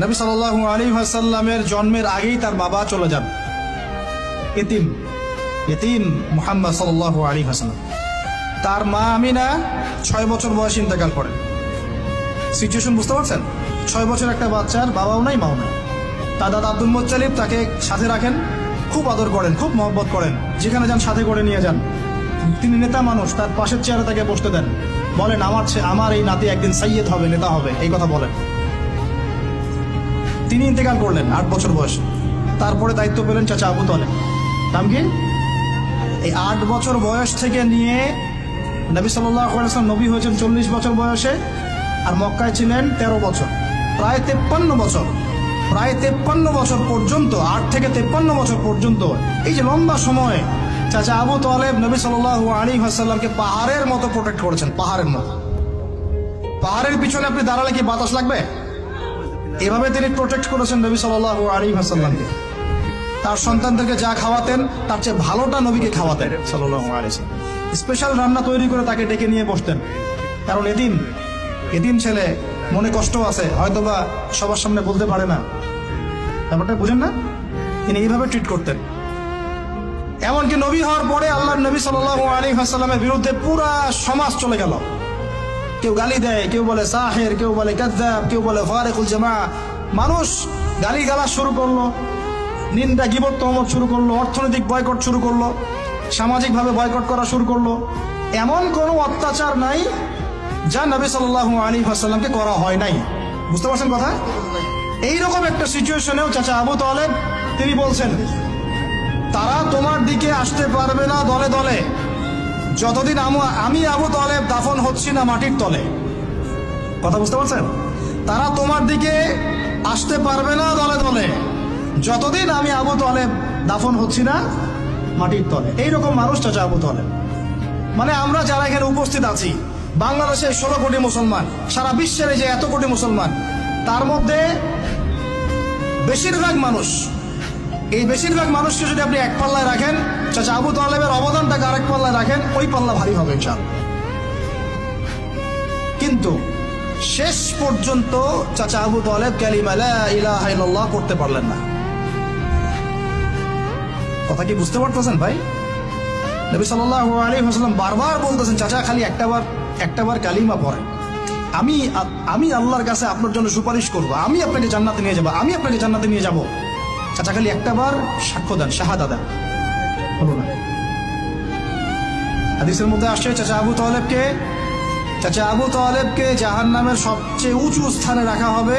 নবী সাল্লাল্লাহু আলাইহি ওয়াসাল্লামের জন্মের আগেই তার বাবা চলে যান, ইতিম মুহাম্মদ সাল্লাল্লাহু আলাইহি ওয়াসাল্লাম। তার মা আমিনা 6 বছর বয়সে ইন্তেকাল করেন। সিচুয়েশন বুঝতে পারছেন? 6 বছর একটা বাচ্চার বাবাও নাই মাও নাই। তার দাদা আব্দুল মুত্তালিব তাকে সাথে রাখেন, খুব আদর করেন, খুব মহব্বত করেন, যেখানে যান সাথে করে নিয়ে যান। তিনি নেতা মানুষ, তার পাশের চেয়ারে তাকে বসতে দেন, বলেন আমার এই নাতি একদিন সাইয়্যেদ হবে, নেতা হবে, এই কথা বলেন। তিনি ইন্তেকাল করলেন 8 বছর বয়সে। তারপরে দায়িত্ব পেলেন চাচা আবু তালেব। নাম কি? এই 8 বছর বয়স থেকে নিয়ে নবী সাল্লাল্লাহু আলাইহি ওয়াসাল্লাম নবী হয়েছেন 40 বছর বয়সে, আর মক্কায় ছিলেন 13 বছর, প্রায় 53 বছর। প্রায় 53 বছর পর্যন্ত, 8 থেকে 53 বছর পর্যন্ত, এই যে লম্বা সময় চাচা আবু তালেব নবী সাল্লাল্লাহু আলাইহি ওয়াসাল্লামকে পাহাড়ের মতো প্রোটেক্ট করেছেন, পাহাড়ের মতো। পাহাড়ের পিছনে আপনি দাঁড়ালে কি বাতাস লাগবে? এভাবে তিনি প্রোটেক্ট করেছেন নবী সাল্লাল্লাহু আলাইহি ওয়াসাল্লামকে। তার সন্তানদেরকে যা খাওয়াতেন তার চেয়ে ভালোটা নবীকে খাওয়াতেন সাল্লাল্লাহু আলাইহি ওয়াসাল্লাম। স্পেশাল রান্না তৈরি করে তাকে ডেকে নিয়ে বসতেন, কারণ এতিম ছেলে, মনে কষ্ট আছে, হয়তোবা সবার সামনে বলতে পারে না, ব্যাপারটা বুঝেন না? তিনি এইভাবে ট্রিট করতেন। এমনকি নবী হওয়ার পরে আল্লাহর নবী সাল্লাল্লাহু আলাইহি ওয়াসাল্লামের বিরুদ্ধে পুরা সমাজ চলে গেল। কেউ গালি দেয়, কেউ বলে সাহির, কেউ বলে কাযযাব, কেউ বলে ফারিকুল জামাআহ। মানুষ গালি গালাজ শুরু করলো, নিন্দা গীবত তহমত শুরু করলো, অর্থনৈতিক বয়কট শুরু করলো, সামাজিকভাবে বয়কট করা শুরু করলো। এমন কোনো অত্যাচার নাই যা নবী সাল্লাল্লাহু আলাইহি ওয়াসাল্লামকে করা হয় নাই। বুঝতে পারছেন কথা? এইরকম একটা সিচুয়েশনেও চাচা আবু তালেব তিনি বলছেন, তারা তোমার দিকে আসতে পারবে না দলে দলে যতদিন আমি আবু তালেব দাফন হচ্ছি না মাটির তলে। কথা বুঝতে পারছেন? তারা তোমার দিকে আসতে পারবে না দলে দলে যতদিন আমি আবু তালেব দাফন হচ্ছি না মাটির তলে। এইরকম মানুষ চাচা আবু তালেব। মানে আমরা যারা এখানে উপস্থিত আছি, বাংলাদেশে 16 কোটি মুসলমান, সারা বিশ্বের যে এত কোটি মুসলমান, তার মধ্যে বেশিরভাগ মানুষ, এই বেশিরভাগ মানুষকে যদি আপনি এক পাল্লায় রাখেন, চাচা আবু তালেবের অবদানটাকে আরেক পাল্লায় রাখেন, ওই পাল্লা ভারী হবে ইনশাআল্লাহ। কিন্তু শেষ পর্যন্ত চাচা আবু তালেব কালিমা লা ইলাহা ইল্লাল্লাহ করতে পারলেন না। কথা কি বুঝতে পারতেছেন ভাই? নবী সাল্লাল্লাহু আলাইহি ওয়াসাল্লাম বারবার বলতেছেন, চাচা খালি একটাবার কালিমা পড়েন, আমি আল্লাহর কাছে আপনার জন্য সুপারিশ করব, আমি আপনাকে জান্নাতে নিয়ে যাব, আমি আপনাকে জান্নাতে নিয়ে যাব। চাচা খালি একটাবার সাক্ষ্য দেন, শাহাদা দেন, হলো না। হাদিসের মধ্যে আসছে চাচা আবু তালেবকে জাহান্নামের সবচেয়ে উঁচু স্থানে রাখা হবে